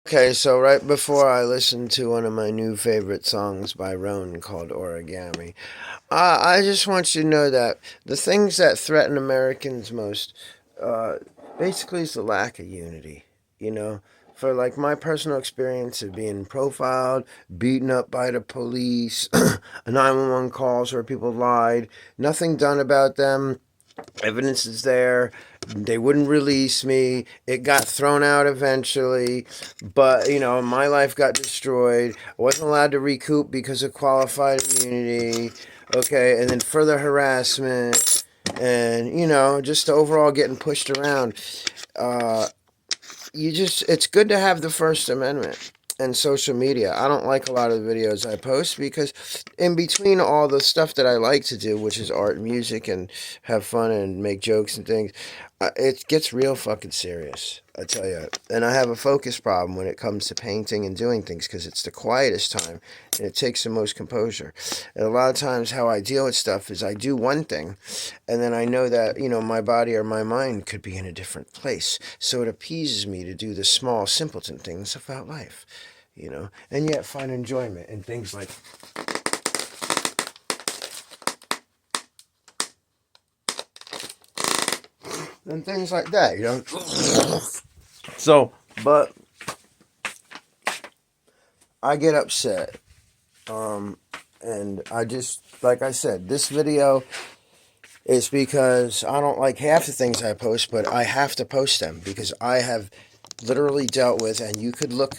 Okay, so right before I listened to one of my new favorite songs by Roan called Origami, I just want you to know that the things that threaten Americans most uh, basically is the lack of unity. You know, for like my personal experience of being profiled, beaten up by the police, 911 calls where people lied, nothing done about them, evidence is there. They wouldn't release me. It got thrown out eventually, but my life got destroyed. I wasn't allowed to recoup because of qualified immunity. Okay, and then further harassment, and just overall getting pushed around. Uh, it's good to have the First Amendment and social media. I don't like a lot of the videos I post because in between all the stuff that I like to do, which is art and music and have fun and make jokes and things, it gets real fucking serious. I tell you. And I have a focus problem when it comes to painting and doing things because it's the quietest time and it takes the most composure. And a lot of times how I deal with stuff is I do one thing and then I know that, my body or my mind could be in a different place. So it appeases me to do the small simpleton things about life, and yet find enjoyment in things like that. So, but I get upset. And I just, like I said, this video is because I don't like half the things I post, but I have to post them because I have literally dealt with, and you could look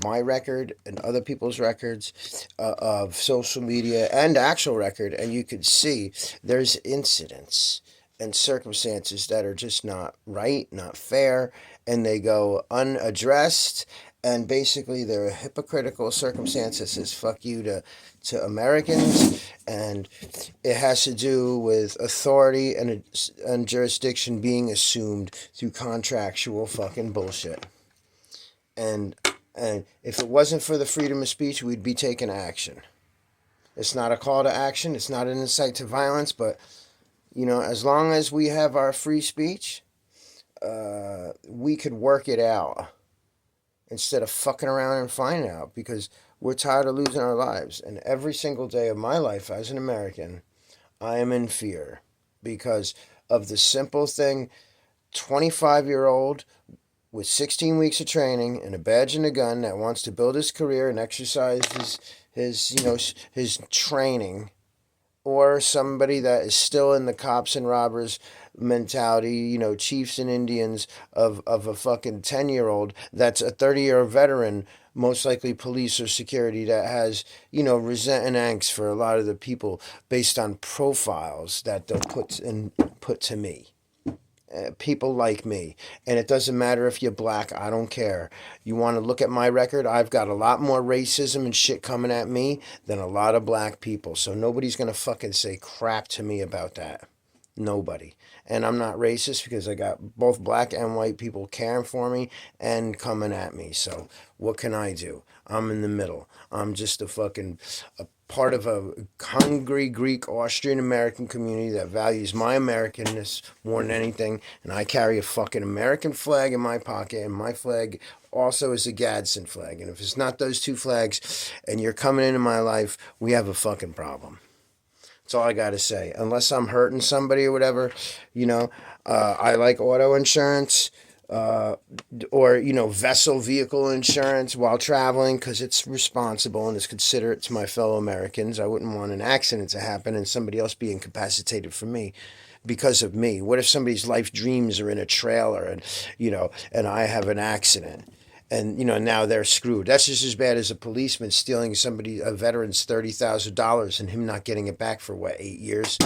my record and other people's records of social media and actual record, and you could see there's incidents and circumstances that are just not right, not fair, and they go unaddressed. And basically, they're hypocritical circumstances. Says fuck you to Americans, and it has to do with authority and jurisdiction being assumed through contractual fucking bullshit. And and if it wasn't for the freedom of speech, we'd be taking action. It's not a call to action. It's not an incite to violence. But as long as we have our free speech, we could work it out instead of fucking around and finding out because we're tired of losing our lives. And every single day of my life as an American, I am in fear because of the simple thing. 25-year-old with 16 weeks of training and a badge and a gun that wants to build his career and exercise his training, or somebody that is still in the cops and robbers mentality, chiefs and Indians of a fucking 10-year-old that's a 30-year veteran, most likely police or security, that has, resent and angst for a lot of the people based on profiles that they'll put to me. People like me. And it doesn't matter if you're black, I don't care. You want to look at my record? I've got a lot more racism and shit coming at me than a lot of black people. So nobody's going to fucking say crap to me about that. Nobody. And I'm not racist because I got both black and white people caring for me and coming at me. So what can I do? I'm in the middle. I'm just a part of a hungry Greek Austrian American community that values my Americanness more than anything. And I carry a fucking American flag in my pocket, and my flag also is a Gadsden flag. And if it's not those two flags and you're coming into my life, we have a fucking problem. That's all I got to say. Unless I'm hurting somebody or whatever, I like auto insurance, uh, or vessel vehicle insurance while traveling because it's responsible and it's considerate to my fellow Americans. I wouldn't want an accident to happen and somebody else be incapacitated for me because of me. What if somebody's life dreams are in a trailer and I have an accident? And now they're screwed. That's just as bad as a policeman stealing a veteran's $30,000 and him not getting it back for 8 years.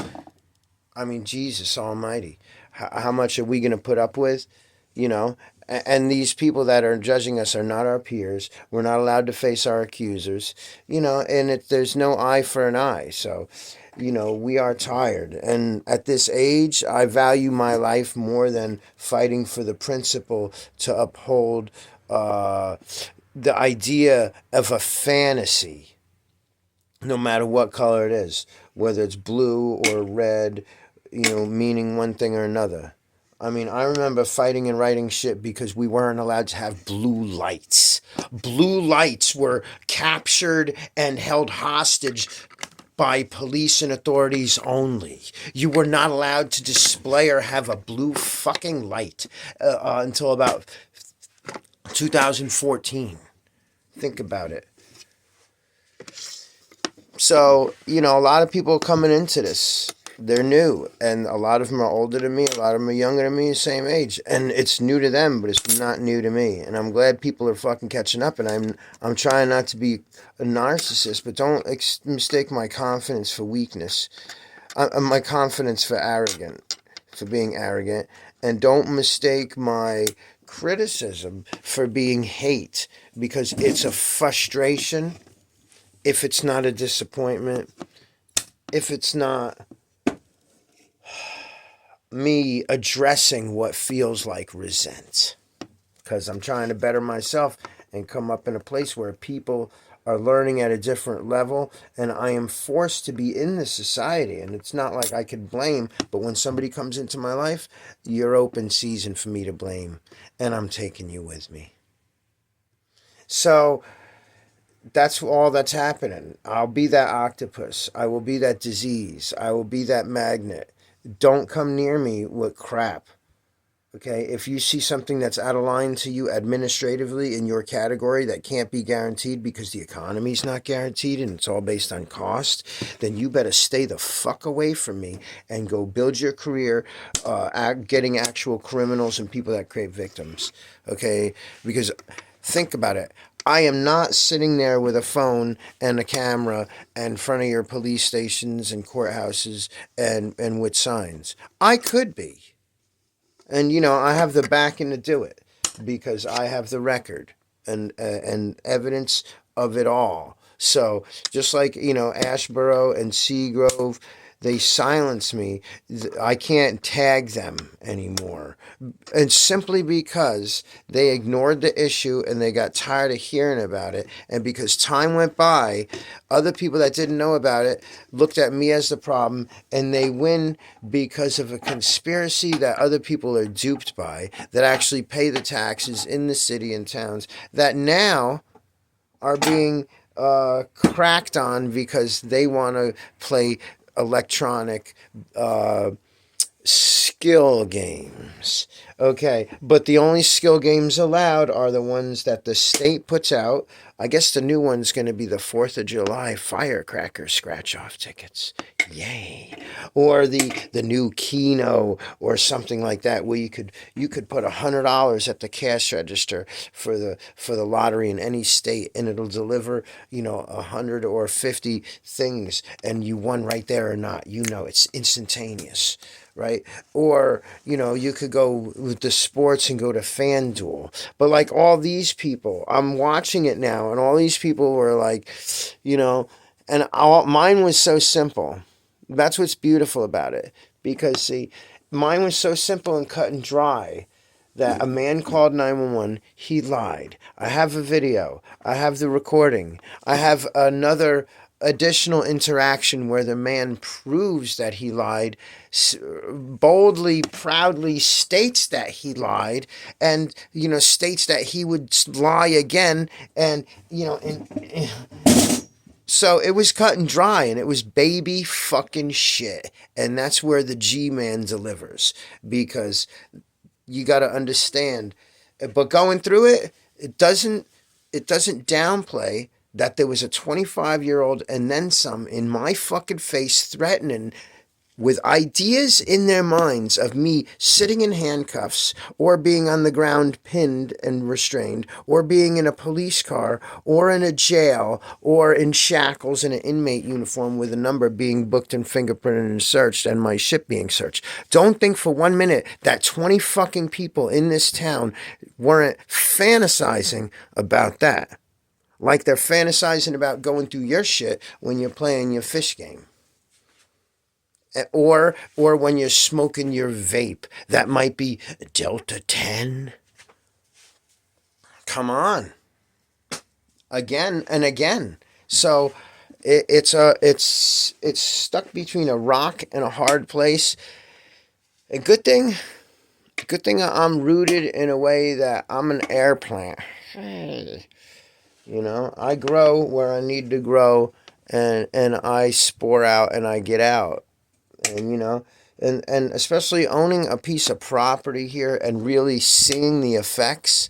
I mean, Jesus Almighty, how much are we going to put up with? You know, and these people that are judging us are not our peers. We're not allowed to face our accusers. And there's no eye for an eye. So, we are tired. And at this age, I value my life more than fighting for the principle to uphold uh, the idea of a fantasy, no matter what color it is, whether it's blue or red, meaning one thing or another. I mean, I remember fighting and writing shit because we weren't allowed to have blue lights. Blue lights were captured and held hostage by police and authorities only. You were not allowed to display or have a blue fucking light until about 2014. Think about it. So, a lot of people coming into this, they're new, and a lot of them are older than me, a lot of them are younger than me, the same age, and it's new to them, but it's not new to me, and I'm glad people are fucking catching up, and I'm trying not to be a narcissist, but don't mistake my confidence for weakness, my confidence for being arrogant, and don't mistake my criticism for being hate, because it's a frustration. If it's not a disappointment, if it's not me addressing what feels like resent, because I'm trying to better myself and come up in a place where people are learning at a different level, and I am forced to be in this society, and it's not like I could blame, but when somebody comes into my life, you're open season for me to blame, and I'm taking you with me. So that's all that's happening. I'll be that octopus. I will be that disease. I will be that magnet. Don't come near me with crap. Okay? If you see something that's out of line to you administratively in your category that can't be guaranteed because the economy's not guaranteed and it's all based on cost, then you better stay the fuck away from me and go build your career getting actual criminals and people that create victims. Okay? Because think about it. I am not sitting there with a phone and a camera in front of your police stations and courthouses and with signs. I could be. And, I have the backing to do it because I have the record and evidence of it all. So just like, Ashboro and Seagrove, they silence me. I can't tag them anymore. And simply because they ignored the issue and they got tired of hearing about it. And because time went by, other people that didn't know about it looked at me as the problem, and they win because of a conspiracy that other people are duped by, that actually pay the taxes in the city and towns, that now are being cracked on because they want to play electronic skill games. Okay, but the only skill games allowed are the ones that the state puts out. I guess the new one's going to be the 4th of July firecracker scratch-off tickets. Yay. Or the new Keno or something like that, where you could put $100 at the cash register for the lottery in any state, and it'll deliver 100 or 50 things, and you won right there or not. It's instantaneous. Right? Or, you could go with the sports and go to FanDuel. But like all these people, I'm watching it now, and all these people were like, and mine was so simple. That's what's beautiful about it. Because, see, mine was so simple and cut and dry that a man called 911, he lied. I have a video. I have the recording. I have another additional interaction where the man proves that he lied, boldly, proudly states that he lied, and states that he would lie again, and so it was cut and dry, and it was baby fucking shit, and that's where the G-Man delivers, because you got to understand, but going through it, it doesn't downplay that there was a 25-year-old and then some in my fucking face threatening with ideas in their minds of me sitting in handcuffs or being on the ground pinned and restrained or being in a police car or in a jail or in shackles in an inmate uniform with a number being booked and fingerprinted and searched and my shit being searched. Don't think for 1 minute that 20 fucking people in this town weren't fantasizing about that. Like they're fantasizing about going through your shit when you're playing your fish game. Or when you're smoking your vape. That might be Delta 10. Come on. Again and again. So it's stuck between a rock and a hard place. A good thing Good thing I'm rooted in a way that I'm an air plant. Hey, I grow where I need to grow, and I spore out and I get out. And and especially owning a piece of property here and really seeing the effects.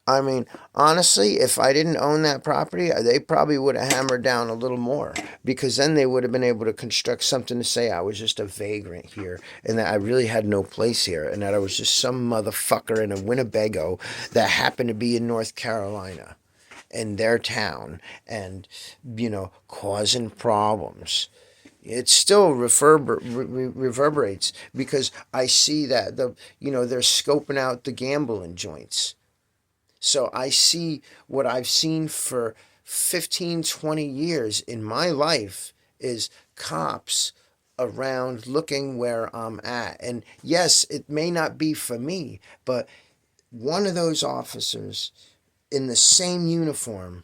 I mean, honestly, if I didn't own that property, they probably would have hammered down a little more, because then they would have been able to construct something to say I was just a vagrant here and that I really had no place here and that I was just some motherfucker in a Winnebago that happened to be in North Carolina in their town and, causing problems. It still reverberates because I see that they're scoping out the gambling joints. So I see what I've seen for 15, 20 years in my life is cops around looking where I'm at. And yes, it may not be for me, but one of those officers in the same uniform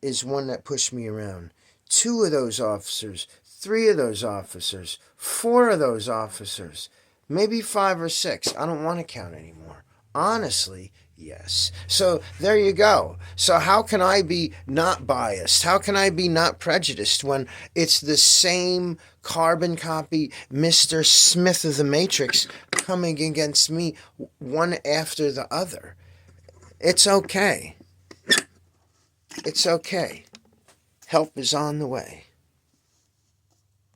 is one that pushed me around. Two of those officers, three of those officers, four of those officers, maybe five or six. I don't want to count anymore. Honestly, yes. So there you go. So how can I be not biased? How can I be not prejudiced when it's the same carbon copy Mr. Smith of the Matrix coming against me one after the other? It's okay. It's okay. Help is on the way.